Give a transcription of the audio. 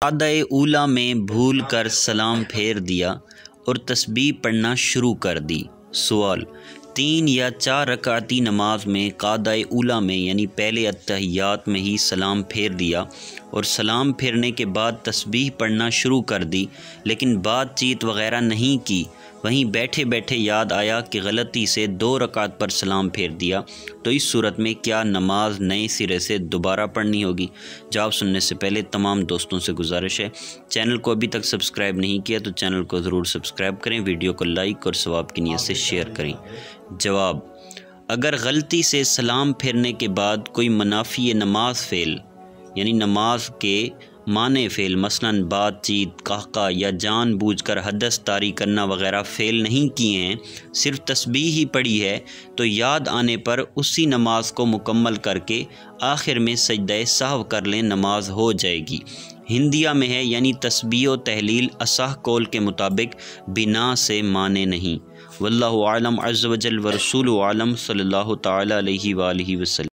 رکعتِ اولیٰ میں بھول کر سلام پھیر دیا اور تسبیح پڑھنا شروع کر دی۔ سوال: 3 یا 4 رکعتی نماز میں رکعتِ اولیٰ میں یعنی پہلے اتحیات میں ہی سلام پھیر دیا اور سلام پھیرنے کے بعد تسبیح پڑھنا شروع کر دی لیکن بات چیت وغیرہ نہیں کی، وہیں بیٹھے بیٹھے یاد آیا کہ غلطی سے 2 رکعت پر سلام پھیر دیا، تو اس صورت میں کیا نماز نئے سرے سے دوبارہ پڑھنی ہوگی؟ جواب سننے سے پہلے تمام دوستوں سے گزارش ہے، چینل کو ابھی تک سبسکرائب نہیں کیا تو چینل کو ضرور سبسکرائب کریں، ویڈیو کو لائک اور ثواب کی نیت سے شیئر کریں۔ جواب: اگر غلطی سے سلام پھیرنے کے بعد کوئی منافی نماز فعل یعنی نماز کے مانع فعل مثلاً بات چیت، قہقہ یا جان بوجھ کر حدث طاری کرنا وغیرہ فعل نہیں کیے ہیں، صرف تسبیح ہی پڑھی ہے، تو یاد آنے پر اسی نماز کو مکمل کر کے آخر میں سجدہ سہو کر لیں، نماز ہو جائے گی۔ ہندیہ میں ہے یعنی تسبیح و تحلیل اصح قول کے مطابق بنا سے معنی نہیں۔ واللہ اعلم عز وجل ورسولہ اعلم، صلی اللہ تعالی علیہ وآلہ وسلم۔